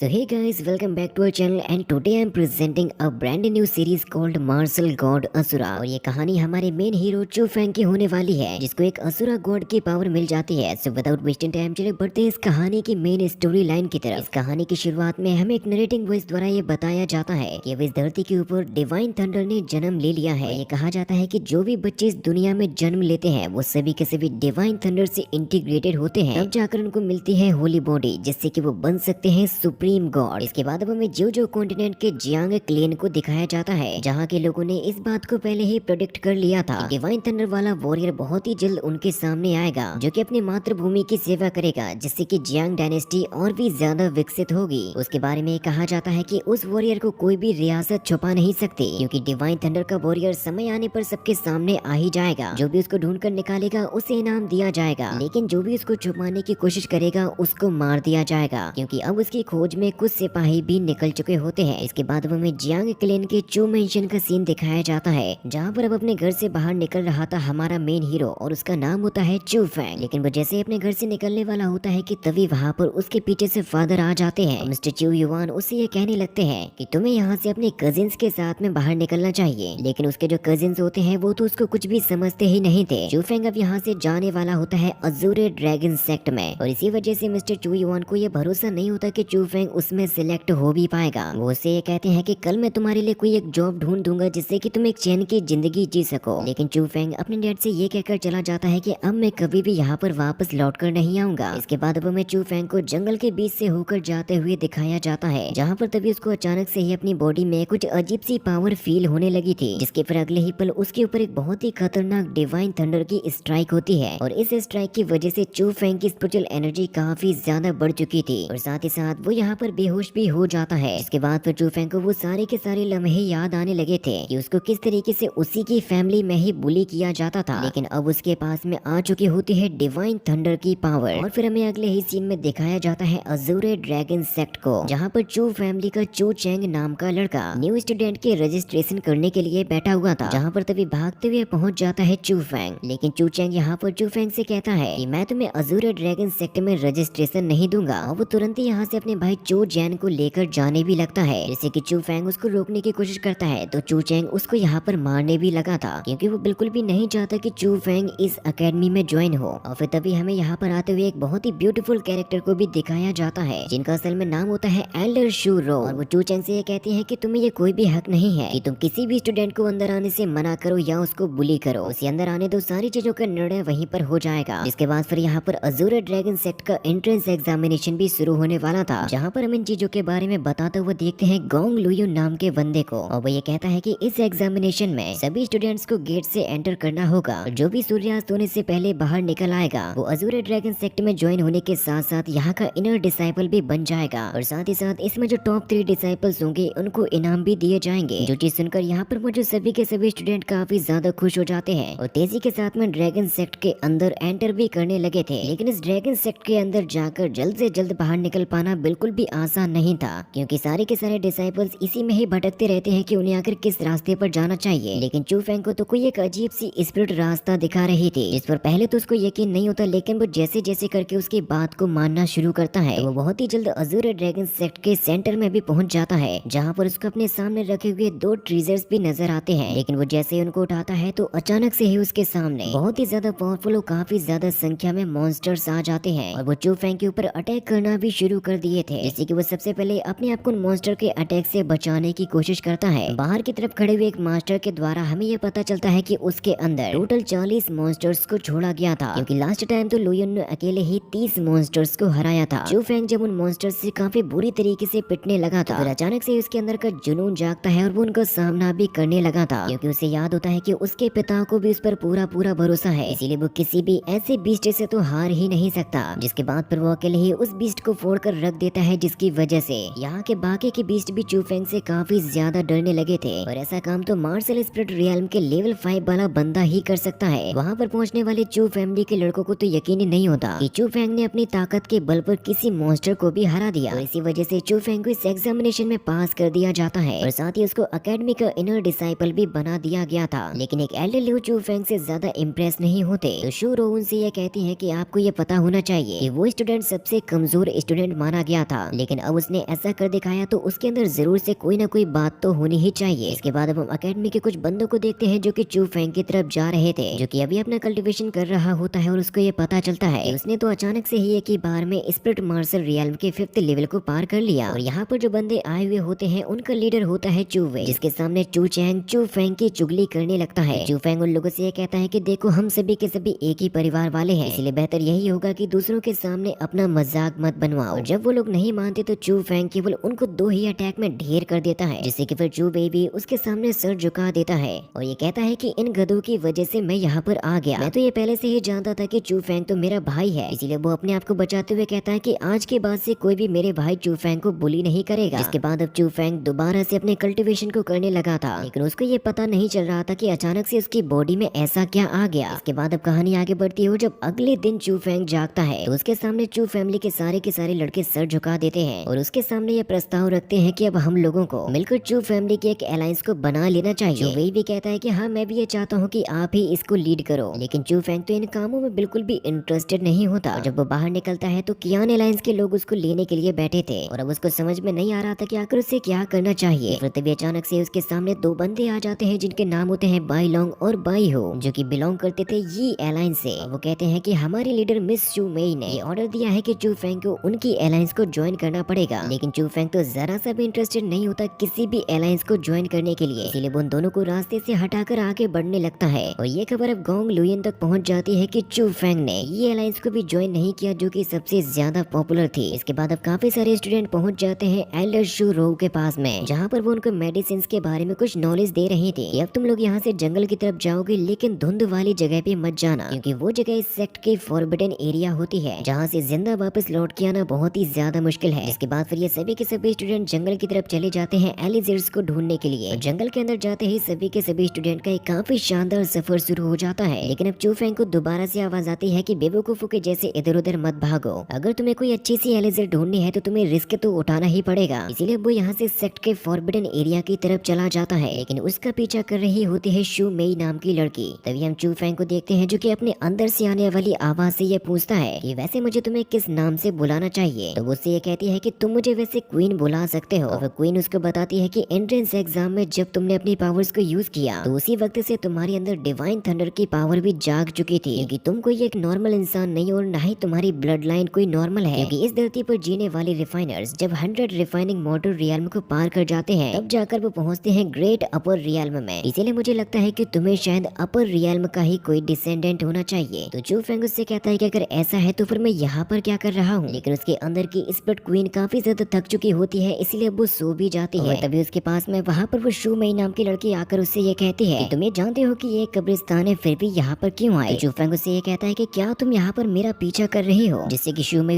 So hey guys, welcome back to our channel and today I am presenting a brand new series called Martial God Asura. और ये कहानी हमारे main hero चू Fang की होने वाली है, जिसको एक असुरा गॉड की पावर मिल जाती है। सो विदाउट वेस्टिंग टाइम चलिए बढ़ते हैं इस कहानी की मेन स्टोरी लाइन की तरफ। इस कहानी की शुरुआत में हमें एक नरेटिंग वॉइस द्वारा ये बताया जाता है कि अब इस धरती के ऊपर डिवाइन थंडर ने जन्म ले लिया है। ये कहा जाता है कि जो भी बच्चे इस दुनिया में जन्म लेते हैं वो सभी के सभी डिवाइन थंडर से इंटीग्रेटेड होते हैं, तब जाकर उनको मिलती है होली बॉडी, जिससे कि वो बन सकते हैं सुप्रीम गॉड। इसके बाद अब हमें जो कॉन्टिनेंट के जियांग क्लेन को दिखाया जाता है, जहाँ के लोगों ने इस बात को पहले ही प्रेडिक्ट कर लिया था कि डिवाइन थंडर वाला वॉरियर बहुत ही जल्द उनके सामने आएगा, जो कि अपनी मातृभूमि की सेवा करेगा, जिससे कि जियांग डायनेस्टी और भी ज्यादा विकसित होगी। उसके बारे में कहा जाता है कि उस वॉरियर को कोई भी रियासत छुपा नहीं सकती, क्योंकि डिवाइन थंडर का वॉरियर समय आने पर सबके सामने आ ही जाएगा। जो भी उसको ढूंढ कर निकालेगा उसे इनाम दिया जाएगा, लेकिन जो भी उसको छुपाने की कोशिश करेगा उसको मार दिया जाएगा, क्योंकि अब उसकी खोज में कुछ सिपाही भी निकल चुके होते हैं। इसके बाद अब हमें जियांग क्लेन के चू मेंशन का सीन दिखाया जाता है, जहाँ पर अब अपने घर से बाहर निकल रहा था हमारा मेन हीरो, और उसका नाम होता है चू फैंग। लेकिन वो जैसे ही अपने घर से निकलने वाला होता है कि तभी वहाँ पर उसके पीछे से फादर आ जाते हैं। मिस्टर चू युवान उससे ये कहने लगते हैं कि तुम्हें यहाँ से अपने कजिन्स के साथ में बाहर निकलना चाहिए, लेकिन उसके जो कजिन्स होते हैं वो तो उसको कुछ भी समझते ही नहीं थे। चू फैंग अब यहाँ से जाने वाला होता है अजूरे ड्रैगन सेक्ट में, और इसी वजह से मिस्टर चू युवान को ये भरोसा नहीं होता कि चू फैंग उसमें सिलेक्ट हो भी पाएगा। वो उससे ये कहते हैं कि कल मैं तुम्हारे लिए कोई एक जॉब ढूंढ दूंगा, जिससे कि तुम एक चैन की जिंदगी जी सको। लेकिन चू फैंग अपने डैड से ये कहकर चला जाता है कि अब मैं कभी भी यहाँ पर वापस लौट कर नहीं आऊंगा। इसके बाद अब हमें चू फैंग को जंगल के बीच से होकर जाते हुए दिखाया जाता है, जहाँ पर तभी उसको अचानक से ही अपनी बॉडी में कुछ अजीब सी पावर फील होने लगी थी, जिसके फिर अगले ही पल उसके ऊपर एक बहुत ही खतरनाक डिवाइन थंडर की स्ट्राइक होती है। और इस स्ट्राइक की वजह से चू फैंग की स्पिरिचुअल एनर्जी काफी ज्यादा बढ़ चुकी थी, और साथ ही साथ वो यहाँ पर बेहोश भी हो जाता है। इसके बाद फिर चू फैंग को वो सारे के सारे लम्हे याद आने लगे थे कि उसको किस तरीके से उसी की फैमिली में ही बुली किया जाता था, लेकिन अब उसके पास में आ चुकी होती है डिवाइन थंडर की पावर। और फिर हमें अगले ही सीन में दिखाया जाता है अजूरे ड्रैगन सेक्ट को, जहाँ पर चू फैमिली का चू चैंग नाम का लड़का न्यू स्टूडेंट के रजिस्ट्रेशन करने के लिए बैठा हुआ था, जहाँ पर तभी भागते हुए पहुंच जाता है चू फैंग। लेकिन चू चैंग यहाँ पर चू फैंग से कहता है कि मैं तुम्हें अजूरे ड्रैगन सेक्ट में रजिस्ट्रेशन नहीं दूंगा, और वो तुरंत ही यहाँ से अपने भाई चू जैन को लेकर जाने भी लगता है। जैसे कि चू फैंग उसको रोकने की कोशिश करता है, तो चू चैंग उसको यहाँ पर मारने भी लगा था, क्योंकि वो बिल्कुल भी नहीं चाहता कि चू फैंग इस एकेडमी में ज्वाइन हो। और फिर तभी हमें यहाँ पर आते हुए एक बहुत ही ब्यूटीफुल कैरेक्टर को भी दिखाया जाता है, जिनका असल में नाम होता है एल्डर शू रो। और वो चू चैंग से ये कहते हैं कि तुम्हें ये कोई भी हक नहीं है कि तुम किसी भी स्टूडेंट को अंदर आने से मना करो या उसको बुली करो, उसे अंदर आने दो, सारी चीजों का निर्णय वहीं पर हो जाएगा। जिसके बाद फिर यहाँ पर अजूरे ड्रैगन सेक्ट का एंट्रेंस एग्जामिनेशन भी शुरू होने वाला था, जहाँ पर हम इन चीजों के बारे में बताते हुए देखते हैं गोंग लुयू नाम के बंदे को। और वो ये कहता है कि इस एग्जामिनेशन में सभी स्टूडेंट्स को गेट से एंटर करना होगा, और जो भी सूर्यास्त होने से पहले बाहर निकल आएगा वो अजूरे ड्रैगन सेक्ट में ज्वाइन होने के साथ साथ यहाँ का इनर डिसाइपल भी बन जाएगा। और साथ ही साथ इसमें जो टॉप 3 डिसाइपल्स होंगे उनको इनाम भी दिए जाएंगे। जो चीज सुनकर यहाँ पर मुझे सभी के सभी स्टूडेंट काफी ज्यादा खुश हो जाते हैं और तेजी के साथ में ड्रैगन सेक्ट के अंदर एंटर भी करने लगे थे। लेकिन इस ड्रैगन सेक्ट के अंदर जाकर जल्द से जल्द बाहर निकल पाना बिल्कुल भी आसान नहीं था, क्योंकि सारे के सारे डिसाइपल्स इसी में ही भटकते रहते हैं कि उन्हें आखिर किस रास्ते पर जाना चाहिए। लेकिन चू फैंग को तो कोई एक अजीब सी स्पिरिट रास्ता दिखा रही थी, जिस पर पहले तो उसको यकीन नहीं होता, लेकिन वो जैसे जैसे करके उसकी बात को मानना शुरू करता है, तो वो बहुत ही जल्द अजूरे ड्रैगन सेक्ट के सेंटर में भी पहुंच जाता है, जहाँ पर उसको अपने सामने रखे हुए 2 ट्रेजर्स भी नजर आते हैं। लेकिन वो जैसे ही उनको उठाता है तो अचानक से ही उसके सामने बहुत ही ज्यादा पावरफुल और काफी ज्यादा संख्या में मॉन्स्टर्स आ जाते हैं, और वो चू फैंग के ऊपर अटैक करना भी शुरू कर दिए थे। जैसे कि वो सबसे पहले अपने आप को मॉन्स्टर के अटैक से बचाने की कोशिश करता है। बाहर की तरफ खड़े हुए एक मास्टर के द्वारा हमें ये पता चलता है कि उसके अंदर टोटल 40 मॉन्स्टर्स को छोड़ा गया था, क्योंकि लास्ट टाइम तो लुयन ने अकेले ही 30 मॉन्स्टर्स को हराया था। चू फैंग जब उन मॉन्स्टर्स से काफी बुरी तरीके से पिटने लगा था, फिर अचानक से उसके अंदर का जुनून जागता है और वो उनका सामना भी करने लगा था, क्योंकि उसे याद होता है कि उसके पिता को भी उस पर पूरा पूरा भरोसा है, इसीलिए वो किसी भी ऐसे बीस्ट से तो हार ही नहीं सकता। जिसके बाद फिर वो अकेले ही उस बीस्ट को फोड़ कर रख देता है, जिसकी वजह से यहाँ के बाकी के बीस्ट भी चू फैंग से काफी ज्यादा डरने लगे थे। और ऐसा काम तो मार्शल स्पिरिट रियल्म के लेवल 5 वाला बंदा ही कर सकता है। वहाँ पर पहुँचने वाले चू फैमिली के लड़कों को तो यकीन ही नहीं होता कि चू फैंग ने अपनी ताकत के बल पर किसी मॉन्स्टर को भी हरा दिया। तो इसी वजह से चू फैंग को इस एग्जामिनेशन में पास कर दिया जाता है, और साथ ही उसको एकेडमी का इनर डिसाइपल भी बना दिया गया था। लेकिन एक एल्डर लियू चू फैंग से ज्यादा इम्प्रेस नहीं होते, तो शू रो उनसे यह कहती है कि आपको ये पता होना चाहिए कि वो स्टूडेंट सबसे कमजोर स्टूडेंट माना गया था, लेकिन अब उसने ऐसा कर दिखाया तो उसके अंदर जरूर से कोई ना कोई बात तो होनी ही चाहिए। इसके बाद अब हम अकेडमी के कुछ बंदों को देखते हैं जो कि चू फेंग की तरफ जा रहे थे, जो कि अभी अपना कल्टीवेशन कर रहा होता है और उसको ये पता चलता है कि उसने तो अचानक से ही एक ही बार में स्पिरिट मार्शल रियल्म के 5th लेवल को पार कर लिया। और यहाँ पर जो बंदे आए हुए होते हैं उनका लीडर होता है चू वे, जिसके सामने चू चैंग चू फेंग की चुगली करने लगता है। चू फेंग उन लोगों से ये कहता है कि देखो हम सभी के सभी एक ही परिवार वाले हैं, इसलिए बेहतर यही होगा कि दूसरों के सामने अपना मजाक मत बनवाओ। और जब वो लोग नहीं मानते तो चू फेंग केवल उनको 2 ही अटैक में ढेर कर देता है, जिससे कि फिर चू बेबी उसके सामने सर झुका देता है और ये कहता है कि इन गधों की वजह से मैं यहाँ पर आ गया। मैं तो ये पहले से ही जानता था कि चू फेंग तो मेरा भाई है, इसीलिए वो अपने आप को बचाते हुए कहता है कि आज के बाद से कोई भी मेरे भाई चू फेंग को बुली नहीं करेगा। इसके बाद अब चू फेंग दोबारा से अपने कल्टीवेशन को करने लगा था, लेकिन उसको ये पता नहीं चल रहा था कि अचानक से उसकी बॉडी में ऐसा क्या आ गया। इसके बाद अब कहानी आगे बढ़ती है। जब अगले दिन चू फेंग जागता है तो उसके सामने चू फैमिली के सारे लड़के सर झुका देते हैं और उसके सामने ये प्रस्ताव रखते हैं कि अब हम लोगों को मिलकर चू फैमिली के एक अलायंस को बना लेना चाहिए। चू वेई भी कहता है कि हाँ मैं भी ये चाहता हूँ कि आप ही इसको लीड करो, लेकिन चू फेंग तो इन कामों में बिल्कुल भी इंटरेस्टेड नहीं होता। और जब वो बाहर निकलता है तो कियान अलायंस के लोग उसको लेने के लिए बैठे थे और अब उसको समझ में नहीं आ रहा था कि आखिर उसे क्या करना चाहिए। फिर तभी अचानक से उसके सामने 2 बंदे आ जाते हैं जिनके नाम होते हैं बाई लोंग और बाई हो, जो कि बिलोंग करते थे ये अलायंस से। वो कहते हैं कि हमारे लीडर मिस चू मेई ने ऑर्डर दिया है कि चू फेंग को उनकी अलायंस को ज्वाइन करना पड़ेगा, लेकिन चू फेंग तो जरा सा भी इंटरेस्टेड नहीं होता किसी भी अलायंस को ज्वाइन करने के लिए, इसीलिए वो उन दोनों को रास्ते से हटाकर आगे बढ़ने लगता है। और ये खबर अब गोंग लुयन तक पहुंच जाती है कि चू फेंग ने ये अलायंस को भी ज्वाइन नहीं किया, जो कि सबसे ज्यादा पॉपुलर थी। इसके बाद अब काफी सारे स्टूडेंट पहुंच जाते हैं एल्डर शू रो के पास में, जहाँ पर वो उनको मेडिसिन के बारे में कुछ नॉलेज दे रही थी। अब तुम लोग यहाँ से जंगल की तरफ जाओगे, लेकिन धुंध वाली जगह पे मत जाना, क्योंकि वो जगह इस सेक्ट की फॉरबिडन एरिया होती है, जहाँ से जिंदा वापस लौट के आना बहुत ही ज्यादा मुश्किल है। इसके बाद फिर ये सभी के सभी स्टूडेंट जंगल की तरफ चले जाते हैं एलिजेट्स को ढूंढने के लिए। जंगल के अंदर जाते ही सभी के सभी स्टूडेंट का एक काफी शानदार सफर शुरू हो जाता है, लेकिन अब चू फेंग को दोबारा से आवाज आती है कि बेवकूफों के जैसे इधर उधर मत भागो, अगर तुम्हें कोई अच्छी सी एलिजेट ढूंढनी है तो तुम्हें रिस्क तो उठाना ही पड़ेगा। इसीलिए वो यहाँ से सेक्ट के फॉरबिडन एरिया की तरफ चला जाता है, लेकिन उसका पीछा कर रही होती है शू मेई नाम की लड़की। तभी हम चू फेंग को देखते हैं जो कि अपने अंदर से आने वाली आवाज से ये पूछता है कि वैसे मुझे तुम्हें किस नाम से बुलाना चाहिए। तो उससे ये कहती है कि तुम मुझे वैसे क्वीन बुला सकते हो। और क्वीन उसको बताती है कि एंट्रेंस एग्जाम में जब तुमने अपनी पावर्स को यूज किया तो उसी वक्त से तुम्हारे अंदर डिवाइन थंडर की पावर भी जाग चुकी थी, क्योंकि तुम कोई एक नॉर्मल इंसान नहीं और न ही तुम्हारी ब्लड लाइन कोई नॉर्मल है, क्योंकि इस धरती पर जीने वाले रिफाइनर्स जब 100 रिफाइनिंग मॉडल रियल्म को पार कर जाते हैं तब जाकर वो पहुंचते हैं ग्रेट अपर रियल्म में। इसीलिए मुझे लगता है कि तुम्हें शायद अपर रियल्म का ही कोई डिसेंडेंट होना चाहिए। तो चू फेंग उससे कहता है कि अगर ऐसा है तो फिर मैं यहाँ पर क्या कर रहा हूँ, लेकिन उसके अंदर की स्प्लिट क्वीन काफी ज्यादा थक चुकी होती है, इसलिए वो सो भी जाती है। तभी उसके पास में वहाँ पर वो शू मई नाम की लड़की आकर उससे ये कहती है कि तुम्हें जानते हो कि ये कब्रिस्तान है, फिर भी यहाँ पर क्यों आए। चू फेंग उससे ये कहता है कि क्या तुम यहाँ पर मेरा पीछा कर रही हो, जिससे कि शू मई